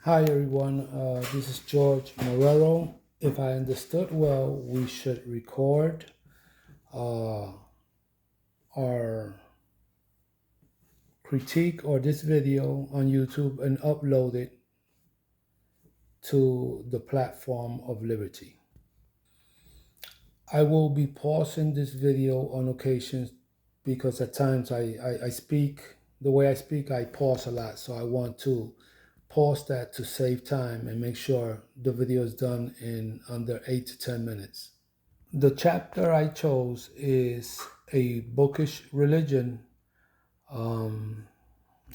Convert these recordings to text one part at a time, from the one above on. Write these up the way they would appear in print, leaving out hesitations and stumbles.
Hi everyone, this is George Morero. If I understood well, we should record uh, our critique or this video on YouTube and upload it to the platform of Liberty. I will be pausing this video on occasions because at times I speak, the way I speak, I pause a lot. So I want to pause that to save time and make sure the video is done in under 8 to 10 minutes. The chapter I chose is a bookish religion. Um,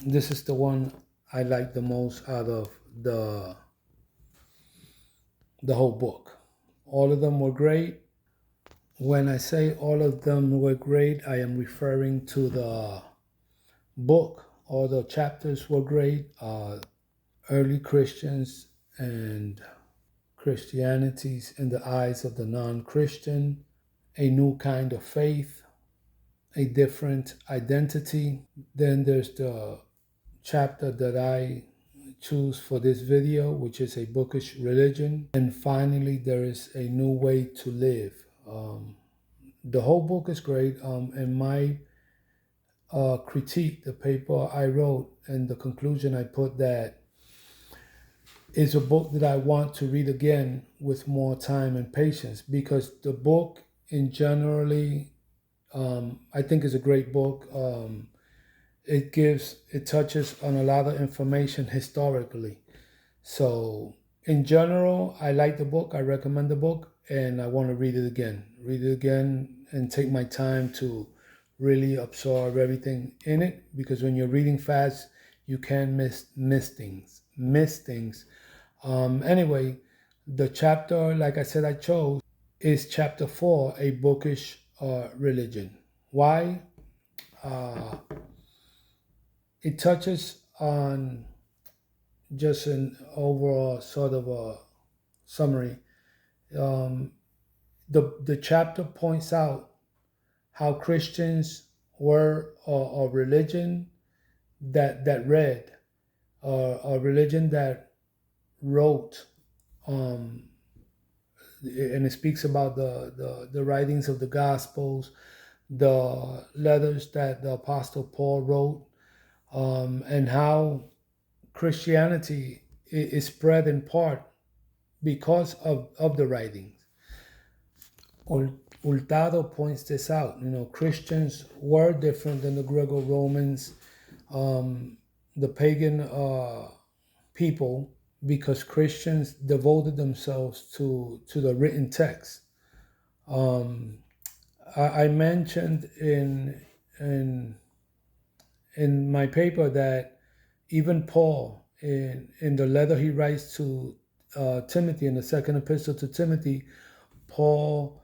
this is the one I like the most out of the whole book. All of them were great. When I say all of them were great, I am referring to the book. All the chapters were great. Early Christians and Christianities in the eyes of the non-Christian, a new kind of faith, a different identity. Then there's the chapter that I choose for this video, which is a bookish religion. And finally, there is a new way to live. The whole book is great. And my critique, the paper I wrote, and the conclusion I put that is a book that I want to read again with more time and patience because the book in generally, I think is a great book. It touches on a lot of information historically. So in general, I like the book. I recommend the book and I want to read it again and take my time to really absorb everything in it because when you're reading fast, you can miss things. Anyway, the chapter, like I said, I chose is chapter 4, a bookish religion. Why? Uh, it touches on just an overall sort of a summary. Um, the chapter points out how Christians were a religion that read, a religion that wrote, um, and it speaks about the writings of the Gospels, the letters that the Apostle Paul wrote, and how Christianity is spread in part because of the writings. Hurtado points this out. You know, Christians were different than the Greco-Romans, the pagan people, because Christians devoted themselves to the written text. I mentioned in my paper that even Paul, in the letter he writes to Timothy, in the second epistle to Timothy, Paul,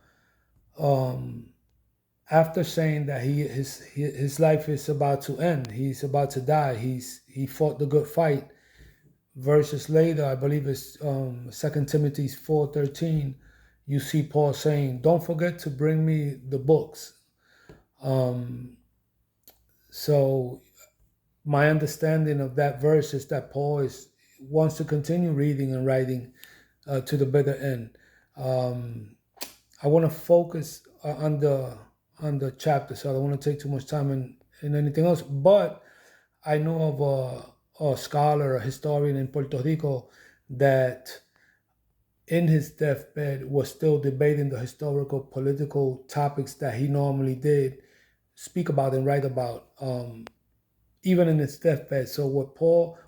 after saying that his life is about to end, he's about to die, he fought the good fight. Verses later, I believe it's 2 Timothy 4:13, you see Paul saying, "Don't forget to bring me the books." So my understanding of that verse is that Paul wants to continue reading and writing to the better end. I want to focus on the chapter, so I don't want to take too much time in anything else. But I know of a scholar, a historian in Puerto Rico that in his deathbed was still debating the historical political topics that he normally did speak about and write about, even in his deathbed. So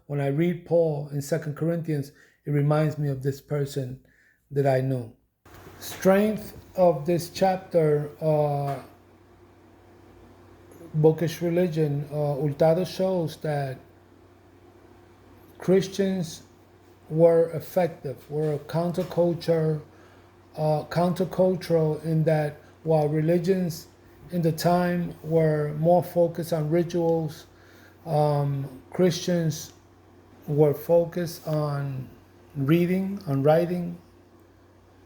when I read Paul in 2 Corinthians, it reminds me of this person that I know. Strength of this chapter, bookish religion, Hurtado shows that Christians were effective, were countercultural in that while religions in the time were more focused on rituals, Christians were focused on reading, on writing,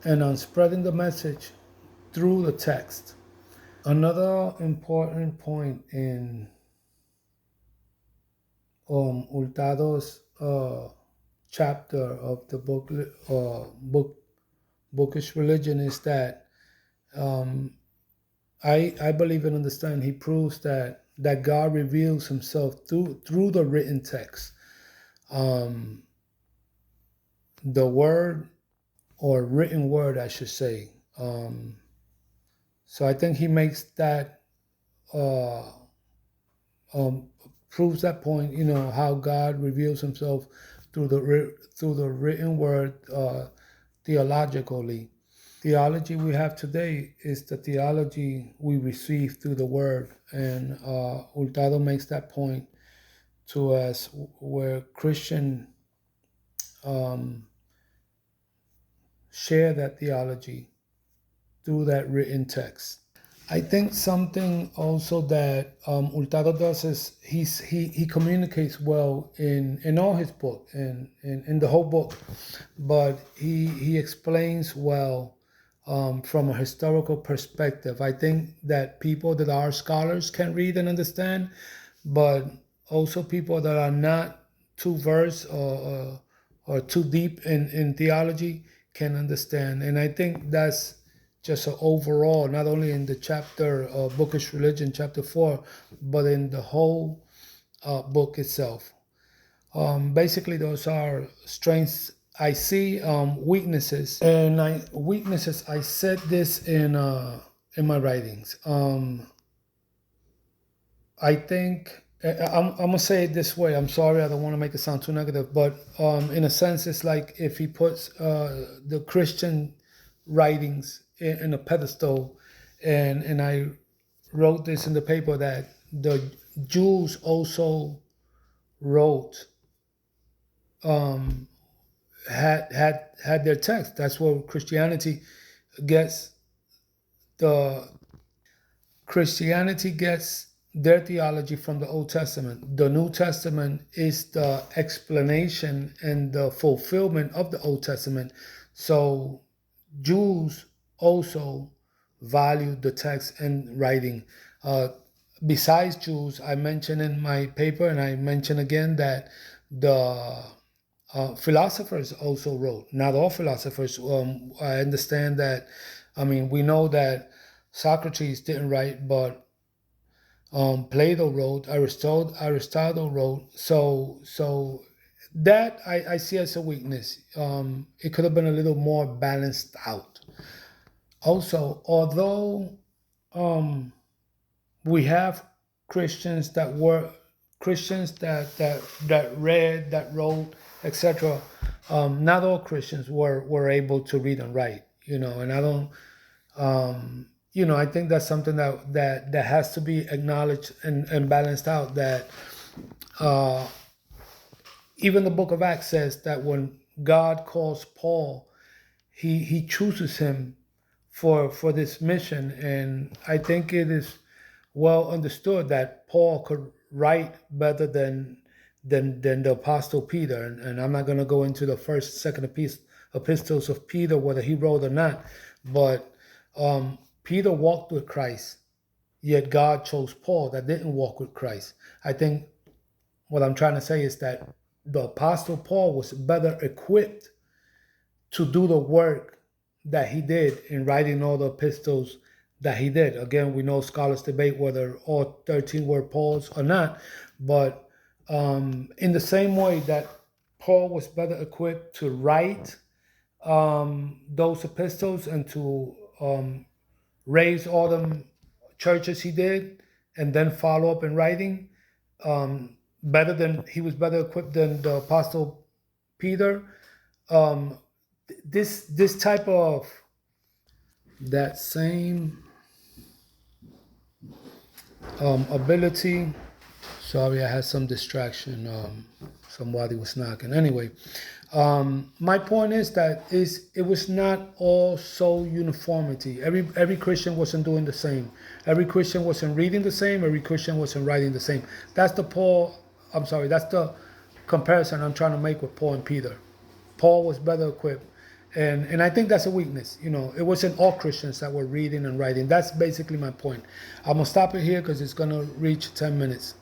and on spreading the message through the text. Another important point in Hurtado's chapter of the bookish religion is that um, I believe and understand he proves that God reveals himself through the written text. Um, the word or written word, I should say. So I think he makes that uh, um, proves that point. How God reveals Himself through the written word theologically. Theology we have today is the theology we receive through the word, and Hurtado makes that point to us, where Christian um, share that theology through that written text. I think something also that Hurtado does is he communicates well in all his book and in the whole book, but he explains well from a historical perspective. I think that people that are scholars can read and understand, but also people that are not too versed or too deep in theology can understand. And I think that's just an overall, not only in the chapter Bookish Religion, chapter 4, but in the whole book itself. Basically, those are strengths I see, weaknesses, and I said this in my writings. I think I'm gonna say it this way. I'm sorry, I don't want to make it sound too negative, but in a sense, it's like if he puts the Christian writings in a pedestal, and I wrote this in the paper that the Jews also wrote um, had their text. That's where gets the Christianity gets their theology from the Old Testament. The New Testament is the explanation and the fulfillment of the Old Testament. So Jews also value the text and writing. Uh, Besides Jews, I mentioned in my paper, and I mentioned again, that the philosophers also wrote. Not all philosophers. I understand that. I mean, we know that Socrates didn't write, but Plato wrote. Aristotle wrote. So that I see as a weakness. It could have been a little more balanced out. Also, although um, we have Christians that read, that wrote, etc. Not all Christians were able to read and write, and I don't, I think that's something that has to be acknowledged and balanced out. That uh, even the Book of Acts says that when God calls Paul, he chooses him for this mission, and I think it is well understood that Paul could write better than the Apostle Peter, and I'm not going to go into the first, second epistles of Peter, whether he wrote or not, but Peter walked with Christ, yet God chose Paul that didn't walk with Christ. I think what I'm trying to say is that the Apostle Paul was better equipped to do the work that he did in writing all the epistles that he did. Again, we know scholars debate whether all 13 were Paul's or not, but in the same way that Paul was better equipped to write those epistles and to raise all them churches he did, and then follow up in writing, he was better equipped than the Apostle Peter. Um, this type of that same ability. Sorry, I had some distraction. Somebody was knocking. Anyway, my point is that it was not all so uniformity. Every Christian wasn't doing the same. Every Christian wasn't reading the same. Every Christian wasn't writing the same. That's the Paul. I'm sorry. That's the comparison I'm trying to make with Paul and Peter. Paul was better equipped. And I think that's a weakness. It wasn't all Christians that were reading and writing. That's basically my point. I'm going to stop it here because it's going to reach 10 minutes.